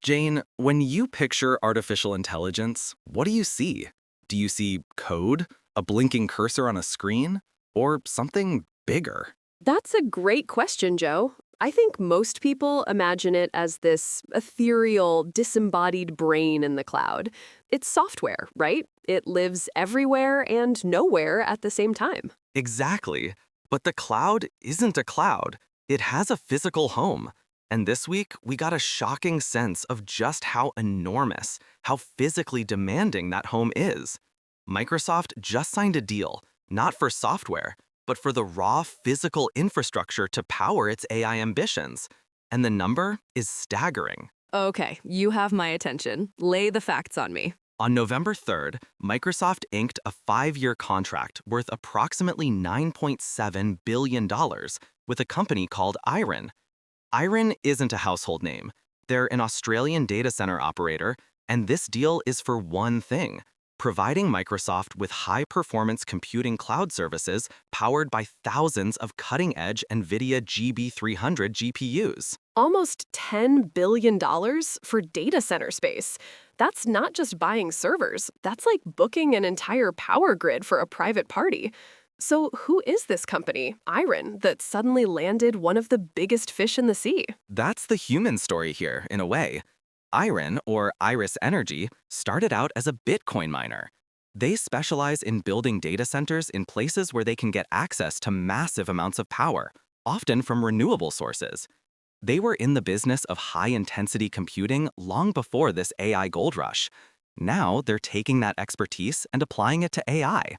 Jane, when you picture artificial intelligence, what do you see? Do you see code, a blinking cursor on a screen, or something bigger? That's a great question, Joe. I think most people imagine it as this ethereal, disembodied brain in the cloud. It's software, right? It lives everywhere and nowhere at the same time. Exactly. But the cloud isn't a cloud. It has a physical home. And this week, we got a shocking sense of just how enormous, how physically demanding that home is. Microsoft just signed a deal, not for software, but for the raw physical infrastructure to power its AI ambitions. And the number is staggering. Okay, you have my attention. Lay the facts on me. On November 3rd, Microsoft inked a 5-year contract worth approximately $9.7 billion with a company called Iren. Iren isn't a household name. They're an Australian data center operator, and this deal is for one thing: providing Microsoft with high-performance computing cloud services powered by thousands of cutting-edge Nvidia GB300 GPUs. Almost $10 billion for data center space. That's not just buying servers, that's like booking an entire power grid for a private party. So who is this company, Iren, that suddenly landed one of the biggest fish in the sea? That's the human story here, in a way. Iren, or Iris Energy, started out as a Bitcoin miner. They specialize in building data centers in places where they can get access to massive amounts of power, often from renewable sources. They were in the business of high-intensity computing long before this AI gold rush. Now they're taking that expertise and applying it to AI.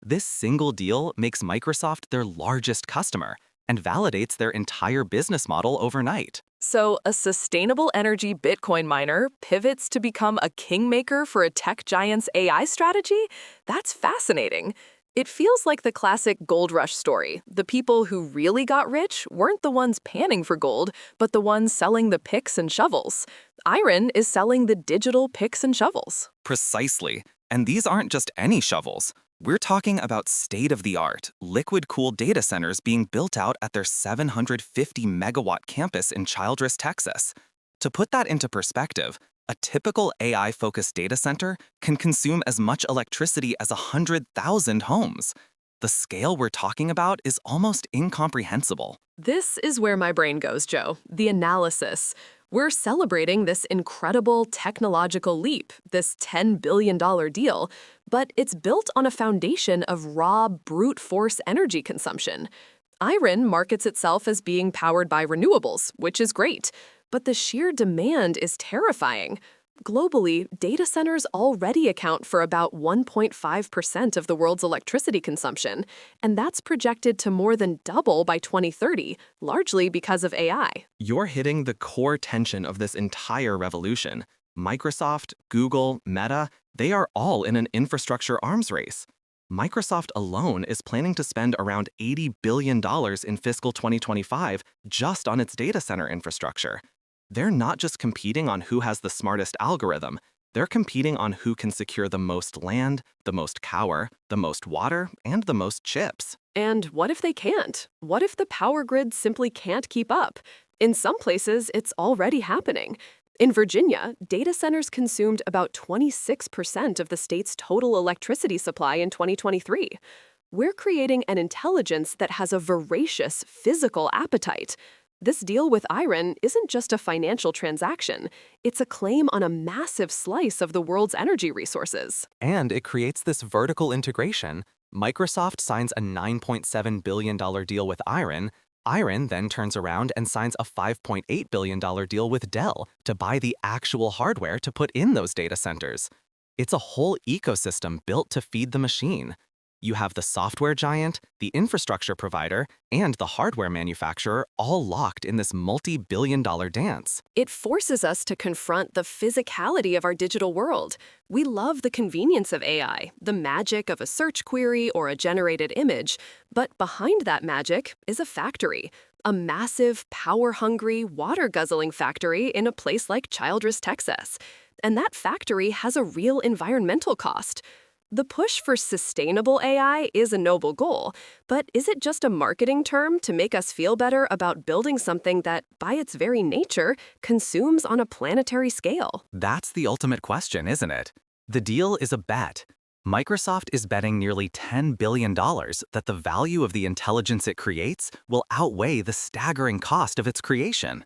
This single deal makes Microsoft their largest customer and validates their entire business model overnight. So, a sustainable energy Bitcoin miner pivots to become a kingmaker for a tech giant's AI strategy? That's fascinating. It feels like the classic gold rush story. The people who really got rich weren't the ones panning for gold, but the ones selling the picks and shovels. Iren is selling the digital picks and shovels. Precisely. And these aren't just any shovels. We're talking about state-of-the-art, liquid-cooled data centers being built out at their 750-megawatt campus in Childress, Texas. To put that into perspective, a typical AI-focused data center can consume as much electricity as 100,000 homes. The scale we're talking about is almost incomprehensible. This is where my brain goes, Joe. The analysis. We're celebrating this incredible technological leap, this $10 billion deal, but it's built on a foundation of raw, brute force energy consumption. Iren markets itself as being powered by renewables, which is great, but the sheer demand is terrifying. Globally, data centers already account for about 1.5% of the world's electricity consumption, and that's projected to more than double by 2030, largely because of AI. You're hitting the core tension of this entire revolution. Microsoft, Google, Meta, they are all in an infrastructure arms race. Microsoft alone is planning to spend around $80 billion in fiscal 2025 just on its data center infrastructure. They're not just competing on who has the smartest algorithm, they're competing on who can secure the most land, the most power, the most water, and the most chips. And what if they can't? What if the power grid simply can't keep up? In some places, it's already happening. In Virginia, data centers consumed about 26% of the state's total electricity supply in 2023. We're creating an intelligence that has a voracious physical appetite. This deal with Iren isn't just a financial transaction. It's a claim on a massive slice of the world's energy resources. And it creates this vertical integration. Microsoft signs a $9.7 billion deal with Iren. Iren then turns around and signs a $5.8 billion deal with Dell to buy the actual hardware to put in those data centers. It's a whole ecosystem built to feed the machine. You have the software giant, the infrastructure provider, and the hardware manufacturer all locked in this multi-billion-dollar dance. It forces us to confront the physicality of our digital world. We love the convenience of AI, the magic of a search query or a generated image, but behind that magic is a factory. A massive, power-hungry, water-guzzling factory in a place like Childress, Texas. And that factory has a real environmental cost. The push for sustainable AI is a noble goal, but is it just a marketing term to make us feel better about building something that, by its very nature, consumes on a planetary scale? That's the ultimate question, isn't it? The deal is a bet. Microsoft is betting nearly $10 billion that the value of the intelligence it creates will outweigh the staggering cost of its creation.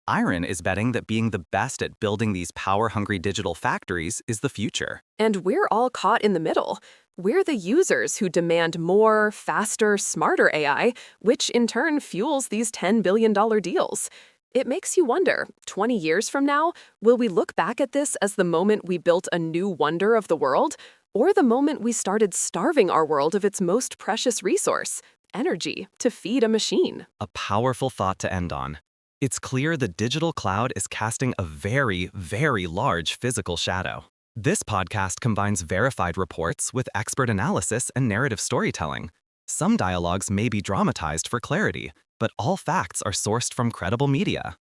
Iren is betting that being the best at building these power-hungry digital factories is the future. And we're all caught in the middle. We're the users who demand more, faster, smarter AI, which in turn fuels these $10 billion deals. It makes you wonder, 20 years from now, will we look back at this as the moment we built a new wonder of the world, or the moment we started starving our world of its most precious resource, energy, to feed a machine? A powerful thought to end on. It's clear the digital cloud is casting a very, very large physical shadow. This podcast combines verified reports with expert analysis and narrative storytelling. Some dialogues may be dramatized for clarity, but all facts are sourced from credible media.